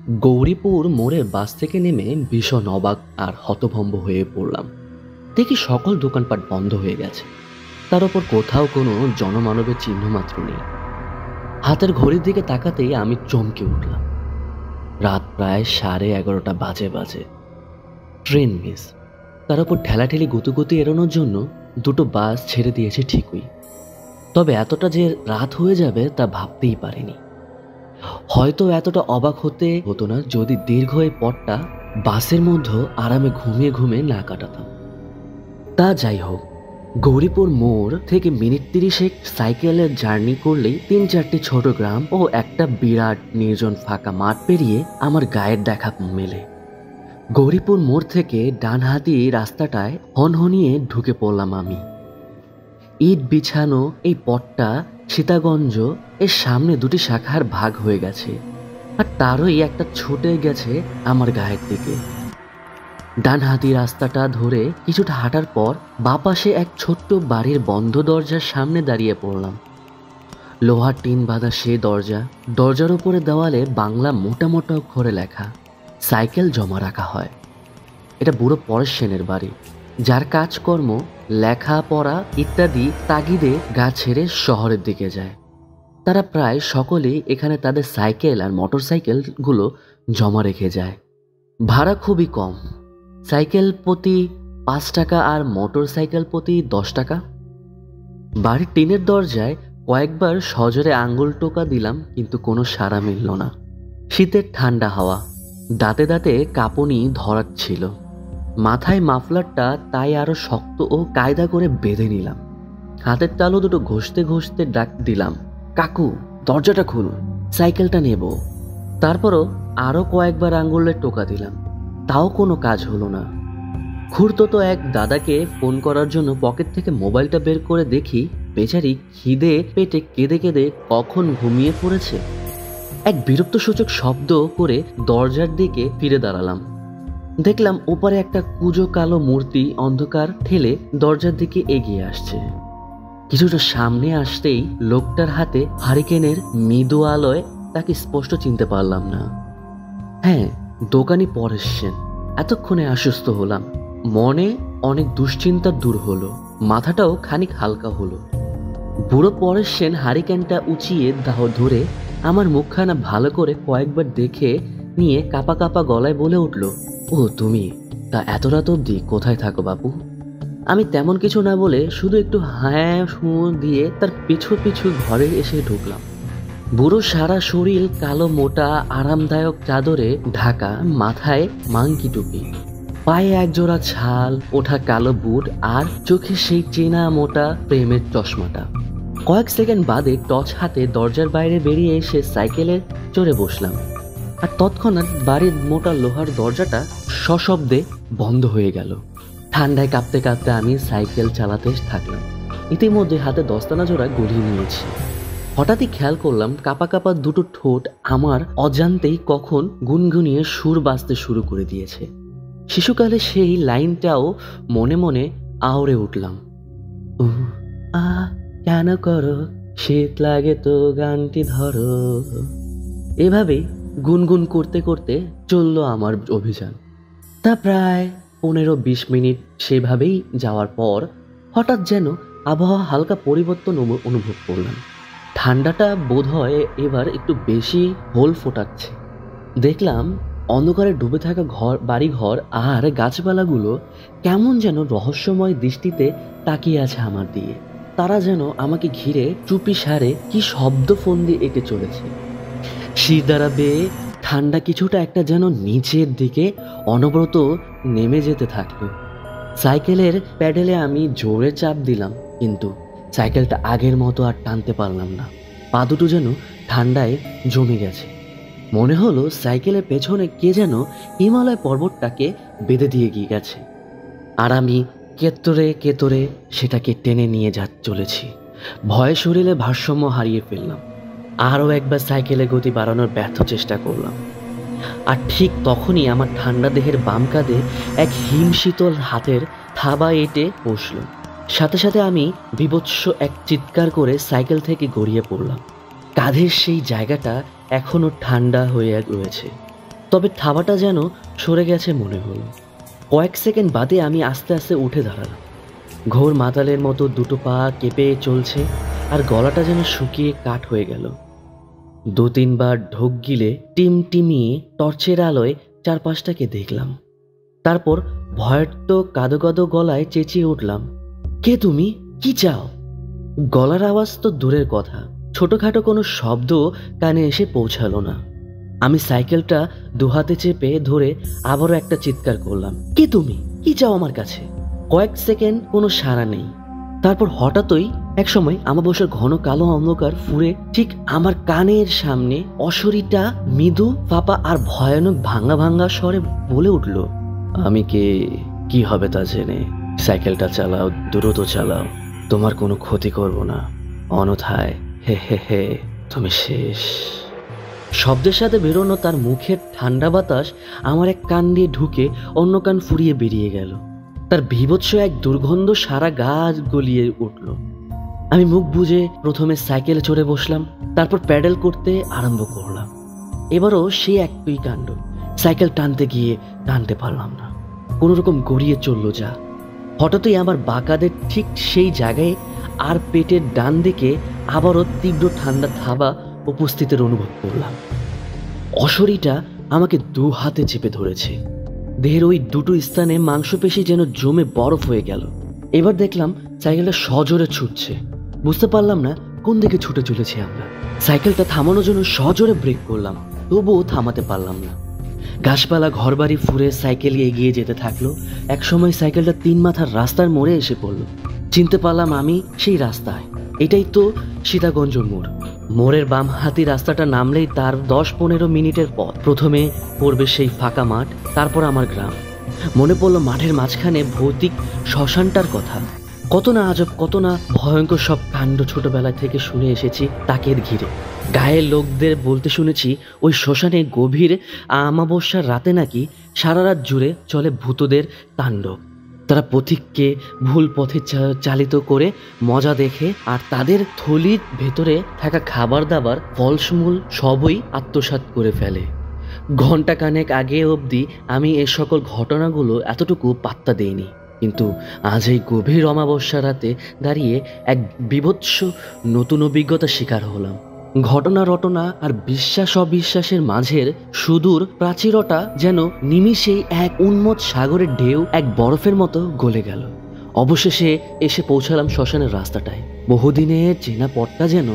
গৌরীপুর মোড়ের বাস থেকে নেমে ভীষণ অবাক আর হতভম্ব হয়ে পড়লাম। দেখি সকল দোকানপাট বন্ধ হয়ে গেছে, তার ওপর কোথাও কোনো জনমানবের চিহ্ন মাত্র নেই। হাতের ঘড়ির দিকে তাকাতেই আমি চমকে উঠলাম। রাত প্রায় 11:30 বাজে। ট্রেন মিস, তার উপর ঠেলাঠেলি গুতুগুতি এড়ানোর জন্য দুটো বাস ছেড়ে দিয়েছে ঠিকই, তবে এতটা যে রাত হয়ে যাবে তা ভাবতেই পারিনি। হয়তো এতটা অবাক হতে হতো না যদি দীর্ঘ এই পথটা বাসের মধ্যে আরামে ঘুমিয়ে ঘুমিয়ে না কাটাতাম। তা যাই হোক, গৌরীপুর মোড় থেকে মিনিট 30 সাইকেলের জার্নি করলেই 3-4টি ছোট গ্রাম ও একটা বিরাট নির্জন ফাঁকা মাঠ পেরিয়ে আমার গায়ের দেখা মেলে। গৌরীপুর মোড় থেকে ডানহাতি রাস্তাটায় হনহনিয়ে ঢুকে পড়লাম আমি। ইট বিছানো এই পথটা সীতাগঞ্জ এর সামনে দুটি শাখার ভাগ হয়ে গেছে, আর তারই একটা ছুটে গেছে আমার গায়ের দিকে। ডানহাতি রাস্তাটা ধরে কিছুটা হাঁটার পর বাপাশে এক ছোট্ট বাড়ির বন্ধ দরজার সামনে দাঁড়িয়ে পড়লাম। লোহার টিন বাঁধা সে দরজার উপরে দেওয়ালে বাংলা মোটা মোটা অক্ষরে লেখা, সাইকেল জমা রাখা হয়। এটা বুড়ো পরেশ সেনের বাড়ি, যার কাজকর্ম লেখাপড়া ইত্যাদি তাগিদে গা ছেড়ে শহরের দিকে যায়। তারা প্রায় সকলেই এখানে তাদের সাইকেল আর মোটর সাইকেলগুলো জমা রেখে যায়। ভাড়া খুবই কম, সাইকেল প্রতি 5 টাকা আর মোটর সাইকেল প্রতি 10 টাকা। বাড়ির টিনের দরজায় কয়েকবার সজোরে আঙ্গুল টোকা দিলাম, কিন্তু কোনো সাড়া মিলল না। শীতের ঠান্ডা হাওয়া দাঁতে দাঁতে কাঁপুনি ধরাচ্ছিল। মাথায় মাফলারটা তাই আরো শক্ত ও কায়দা করে বেঁধে নিলাম। হাতের তালু দুটো ঘষতে ঘষতে ডাক দিলাম, কাকু দরজাটা খুলুন, সাইকেলটা নেব। তারপরও আরো কয়েকবার আঙ্গুলে টোকা দিলাম, তাও কোনো কাজ হলো না। খুড়তো এক দাদাকে ফোন করার জন্য পকেট থেকে মোবাইলটা বের করে দেখি বেচারি খিদে পেটে কেঁদে কেঁদে কখন ঘুমিয়ে পড়েছে। এক বিরক্তসূচক শব্দ করে দরজার দিকে ফিরে দাঁড়ালাম। দেখলাম ওপারে একটা কুঁজো কালো মূর্তি অন্ধকার ঠেলে দরজার দিকে এগিয়ে আসছে। কিছুটা সামনে আসতেই লোকটার হাতে হারিকেনের মৃদু আলোয় তাকে স্পষ্ট চিনতে পারলাম না। হ্যাঁ, দোকানি পরেশ সেন। এতক্ষণে আশ্বস্ত হলাম, মনে অনেক দুশ্চিন্তা দূর হলো, মাথাটাও খানিক হালকা হলো। বুড়ো পরেশ সেন হারিকেনটা উঁচিয়ে ধরে আমার মুখখানা ভালো করে কয়েকবার দেখে নিয়ে কাপা কাপা গলায় বলে উঠল, ও তুমি, তা এত রাত অবধি কোথায় থাকো বাবু? আমি তেমন কিছু না বলে শুধু একটু হ্যাঁ শুঁ দিয়ে তার পিছু পিছু ঘরে এসে ঢুকলাম। বুড়ো সারা শরীর কালো মোটা আরামদায়ক চাদরে ঢাকা, মাথায় মাংকি টুপি, পায়ে একজোড়া ছাল ওঠা কালো বুট, আর চোখে সেই চেনা মোটা প্রেমের চশমাটা। কয়েক সেকেন্ড বাদে টর্চ হাতে দরজার বাইরে বেরিয়ে এসে সাইকেলে চড়ে বসলাম, আর তৎক্ষণাৎ বাড়ির মোটা লোহার দরজাটা সশব্দে বন্ধ হয়ে গেল। ঠান্ডায় কাঁপতে কাঁপতে আমি সাইকেল চালাতে থাকলাম। ইতিমধ্যে হাতে দস্তানা জোড়া গলিয়ে নিয়েছি। হঠাৎই খেয়াল করলাম কাপা কাপা দুটো ঠোঁট আমার অজান্তেই কখন গুনগুনিয়ে সুর বাজতে শুরু করে দিয়েছে। শিশুকালে সেই লাইনটাও মনে মনে আওড়ে উঠলাম, ও আ কেন করো শীত লাগে তো গানটি ধরো। এভাবেই গুনগুন করতে করতে চলল আমার অভিযান। তা প্রায় 15-20 মিনিট সেভাবেই যাওয়ার পর হঠাৎ যেন আবহাওয়া হালকা পরিবর্তন অনুভব করলাম। ঠান্ডাটা বোধহয় এবার একটু বেশি হোল ফোটাচ্ছে। দেখলাম অন্ধকারে ডুবে থাকা বাড়িঘর আর গাছপালাগুলো কেমন যেন রহস্যময় দৃষ্টিতে তাকিয়ে আছে আমার দিকে। তারা যেন আমাকে ঘিরে চুপি সারে কি শব্দফন্দি এঁকে চলেছে। শীত দ্বারা বেয়ে ঠান্ডা কিছুটা একটা যেন নিচের দিকে অনবরত নেমে যেতে থাকলো। সাইকেলের প্যাডেলে আমি জোরে চাপ দিলাম, কিন্তু সাইকেলটা আগের মতো আর টানতে পারলাম না। পা দুটো যেন ঠান্ডায় জমে গেছে। মনে হলো সাইকেলের পেছনে কে যেন হিমালয় পর্বতটাকে বেঁধে দিয়ে গিয়ে গেছে, আর আমি কেতরে কেতরে সেটাকে টেনে নিয়ে চলেছি। ভয়ে শরীরে ভারসাম্য হারিয়ে ফেললাম। আরও একবার সাইকেলের গতি বাড়ানোর ব্যর্থ চেষ্টা করলাম, আর ঠিক তখনই আমার ঠান্ডা দেহের বাম কাঁধে এক হিমশীতল হাতের থাবা এঁটে বসল। সাথে সাথে আমি বীভৎস এক চিৎকার করে সাইকেল থেকে গড়িয়ে পড়লাম। কাঁধের সেই জায়গাটা এখনো ঠান্ডা হয়ে রয়েছে। তবে থাবাটা যেন সরে গেছে মনে হলো। কয়েক সেকেন্ড বাদে আমি আস্তে আস্তে উঠে দাঁড়ালাম। ঘোর মাতালের মতো দুটো পা কেঁপে চলছে, আর গলাটা যেন শুকিয়ে কাঠ হয়ে গেল। 2-3 বার ঢোক গিলে টিমটিমিয়ে টর্চের আলোয় চারপাশটাকে দেখলাম। তারপর ভয়ার্ত কাঁদো কাঁদো গলায় চেঁচিয়ে উঠলাম, কে তুমি? কি চাও? গলার আওয়াজ তো দূরের কথা, ছোটখাটো কোনো শব্দ কানে এসে পৌঁছালো না। আমি সাইকেলটা দুহাতে চেপে ধরে আবারও একটা চিৎকার করলাম, কে তুমি? কি চাও আমার কাছে? কয়েক সেকেন্ড কোনো সাড়া নেই। তারপর হঠাৎই একসময় আমাবস্যার ঘন কালো অন্ধকার ফুরে ঠিক আমার কানের সামনে অশরীরটা মৃদু ফাঁপা আর ভয়ানক ভাঙা ভাঙা স্বরে বলে উঠল, আমি কে? কি হবে তা জেনে সাইকেলটা চালাও, দ্রুত চালাও, তোমার কোনো ক্ষতি করব না, অন্যথায় হে হে হে তুমি শেষ। শব্দের সাথে বেরোনো তার মুখের ঠান্ডা বাতাস আমার এক কান দিয়ে ঢুকে অন্য কান ফুরিয়ে বেরিয়ে গেল। তার বীভৎস এক দুর্গন্ধ সারা গা গলিয়ে উঠল। আমি মুখ বুজে প্রথমে সাইকেলে চড়ে বসলাম, তারপর প্যাডেল করতে আরম্ভ করলাম। এবারও সেই একই কাণ্ড, সাইকেল টানতে গিয়ে টানতে পারলাম না, কোনো রকম গড়িয়ে চলল যা। হঠাৎই আমার বাঁকাদের ঠিক সেই জায়গায় আর পেটের ডান দিকে আবারও তীব্র ঠান্ডা থাবা উপস্থিতের অনুভব করলাম। অশরীরটা আমাকে 2 হাতে চেপে ধরেছে। দেহের ওই দুটো স্থানে মাংসপেশি যেন জমে বরফ হয়ে গেল। এবার দেখলাম সাইকেলটা সজোরে ছুটছে। বুঝতে পারলাম না কোন দিকে ছুটে চলেছি আমরা। সাইকেলটা থামানোর জন্য সজোরে ব্রেক করলাম, তবুও থামাতে পারলাম না। গাছপালা ঘরবাড়ি ফুরে সাইকেল এগিয়ে যেতে থাকলো। একসময় সাইকেলটা 3 মাথার রাস্তার মোড়ে এসে পড়লো। চিনতে পারলাম আমি সেই রাস্তায়, এটাই তো সীতাগঞ্জ মোড়। মোড়ের বাম হাতি রাস্তাটা নামলেই তার 10-15 মিনিটের পথ। প্রথমে পড়বে সেই ফাঁকা মাঠ, তারপর আমার গ্রাম। মনে পড়লো মাঠের মাঝখানে ভৌতিক শ্মশানটার কথা। কত না আজব, কত না ভয়ঙ্কর সব কাণ্ড ছোটবেলা থেকে শুনে এসেছি তাকের ঘিরে। গায়ের লোকদের বলতে শুনেছি ওই শ্মশানে গভীর আমাবস্যার রাতে নাকি সারা রাত জুড়ে চলে ভূতদের তাণ্ডব। তারা পথিককে ভুল পথে চালিত করে মজা দেখে, আর তাদের থলির ভেতরে থাকা খাবার দাবার ফলসমূল সবই আত্মসাৎ করে ফেলে। ঘন্টা কানেক আগে অবধি আমি এ সকল ঘটনাগুলো এতটুকু পাত্তা দেইনি, কিন্তু আজ এই গভীর অমাবস্যা রাতে দাঁড়িয়ে এক বীভৎস নতুন অভিজ্ঞতার শিকার হলাম। ঘটনা রটনা আর বিশ্বাস অবিশ্বাসের মাঝের সুদূর প্রাচীরটা যেন নিমিষেই এক উন্মত্ত সাগরের ঢেউ এক বরফের মতো গলে গেল। অবশেষে এসে পৌঁছালাম শ্মশানের রাস্তাটায়। বহুদিনের চেনা পথটা যেন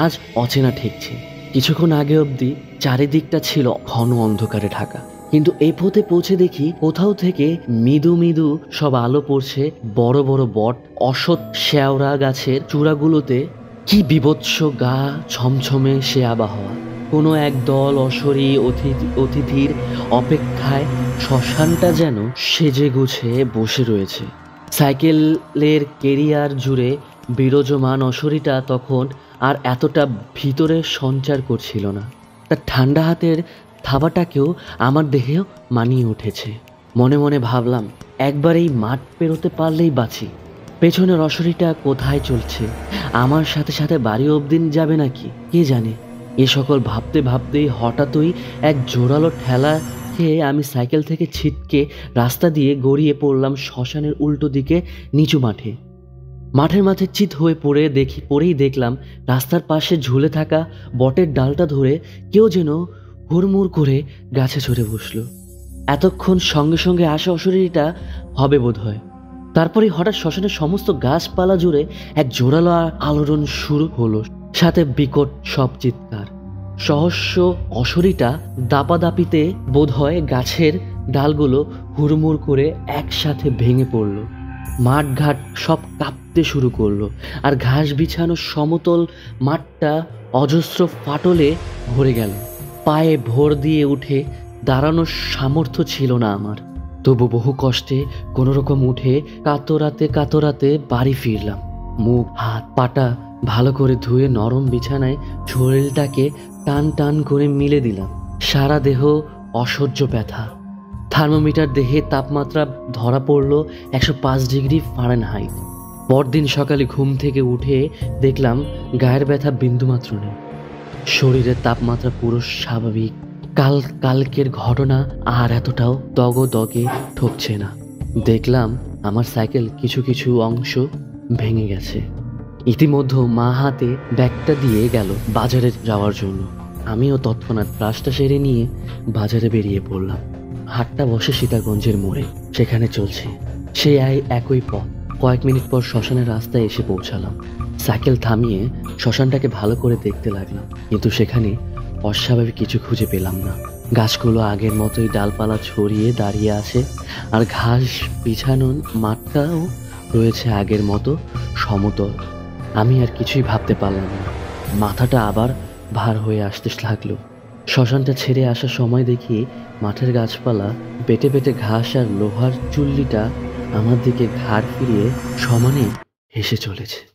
আজ অচেনা ঠেকছে। কিছুক্ষণ আগে অবধি চারিদিকটা ছিল ঘন অন্ধকারে ঢাকা, কিন্তু এই পথে পৌঁছে দেখি কোথাও থেকে মৃদু মৃদু সব আলো পড়ছে। বড় বড় বট, অসৎ শেওড়া গাছের চূড়াগুলোতে কি বীভৎস গা ছমছমে সে আবহাওয়া। কোনো এক দল অশরী অতিথির অপেক্ষায় শ্মশানটা যেন সেজে গুছে বসে রয়েছে। সাইকেলের কেরিয়ার জুড়ে বিরাজমান অশরীটা তখন আর এতটা ভিতরে সঞ্চার করছিল না। তার ঠান্ডা হাতের থাবাটাকেও আমার দেহেও মানিয়ে উঠেছে। মনে মনে ভাবলাম, একবার এই মাঠ পেরোতে পারলেই বাঁচি। পেছনের অশরীটা কোথায় চলছে, আমার সাথে সাথে বাড়ি অবধি যাবে নাকি কে জানে। এ সকল ভাবতে ভাবতেই হঠাৎই এক জোরালো ঠেলা খেয়ে আমি সাইকেল থেকে ছিটকে রাস্তা দিয়ে গড়িয়ে পড়লাম শ্মশানের উল্টো দিকে নিচু মাঠে। মাঠের মাঝে চিত হয়ে পড়েই দেখলাম রাস্তার পাশে ঝুলে থাকা বটের ডালটা ধরে কেউ যেন হুড়মুড় করে গাছে চড়ে বসলো। এতক্ষণ সঙ্গে সঙ্গে আসা অশরীরটা হবে বোধ হয়। তারপরে হঠাৎ শ্মশানের সমস্ত গাছপালা জুড়ে এক জোরালো আলোড়ন শুরু হলো, সাথে বিকট সব চিৎকার। সহস্র অশরীরটা দাপাদাপিতে বোধ হয় গাছের ডালগুলো হুড়মুড় করে একসাথে ভেঙে পড়ল। মাঠ ঘাট সব কাঁপতে শুরু করলো, আর ঘাস বিছানো সমতল মাঠটা অজস্র ফাটলে ভরে গেল। পায়ে ভর দিয়ে উঠে দাঁড়ানোর সামর্থ্য ছিল না আমার, তবু বহু কষ্টে কোনো রকম উঠে কাতরাতে বাড়ি ফিরলাম। মুখ হাত পাটা ভালো করে ধুয়ে নরম বিছানায় শরীরটাকে টান টান করে মিলে দিলাম। সারা দেহ অসহ্য ব্যথা। থার্মোমিটার দেহে তাপমাত্রা ধরা পড়ল 105 ডিগ্রি ফারেনহাইট। পরদিন সকালে ঘুম থেকে উঠে দেখলাম গায়ের ব্যথা বিন্দুমাত্র নেই, শরীরের তাপমাত্রা পুরো স্বাভাবিক। কালকের ঘটনা আর এতটাও দগে ঠকছে না। দেখলাম আমার সাইকেল কিছু কিছু অংশ ভেঙে গেছে। ইতিমধ্যে মা হাতে ব্যাগটা দিয়ে গেল বাজারে যাওয়ার জন্য। আমিও তৎক্ষণাৎ ব্রাশটা সেরে নিয়ে বাজারে বেরিয়ে পড়লাম। হাটটা বসে সীতাগঞ্জের মোড়ে, সেখানে চলছে সেই একই পথ। কয়েক মিনিট পর শ্মশানের রাস্তায় এসে পৌঁছালাম। সাইকেল থামিয়ে শ্মশানটাকে ভালো করে দেখতে লাগলাম, কিন্তু সেখানে অস্বাভাবিক কিছু খুঁজে পেলাম না। গাছগুলো আগের মতোই ডালপালা ছড়িয়ে দাঁড়িয়ে আছে, আর ঘাস বিছানো মাঠটাও রয়েছে আগের মতো সমতল। আমি আর কিছুই ভাবতে পারলাম না। মাথাটা আবার ভার হয়ে আসতে লাগলো। শ্মশানটা ছেড়ে আসার সময় দেখি মাঠের গাছপালা, পেটে পেটে ঘাস আর লোহার চুল্লিটা আমার দিকে ঘাড় ফিরিয়ে সমানে হেসে চলেছে।